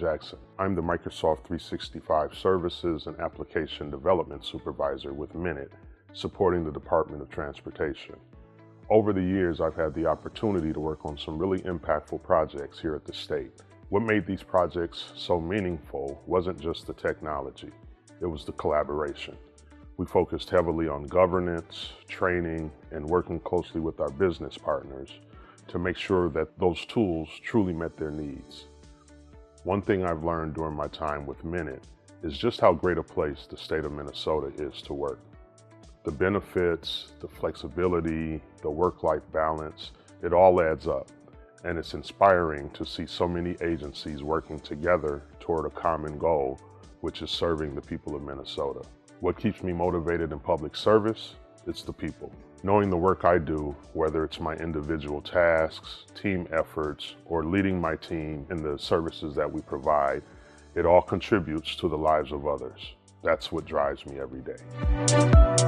Jackson. I'm the Microsoft 365 Services and Application Development Supervisor with MNIT, supporting the Department of Transportation. Over the years, I've had the opportunity to work on some really impactful projects here at the state. What made these projects so meaningful wasn't just the technology, it was the collaboration. We focused heavily on governance, training, and working closely with our business partners to make sure that those tools truly met their needs. One thing I've learned during my time with MNIT is just how great a place the state of Minnesota is to work. The benefits, the flexibility, the work-life balance, it all adds up. And it's inspiring to see so many agencies working together toward a common goal, which is serving the people of Minnesota. What keeps me motivated in public service? It's the people. Knowing the work I do, whether it's my individual tasks, team efforts, or leading my team in the services that we provide, it all contributes to the lives of others. That's what drives me every day.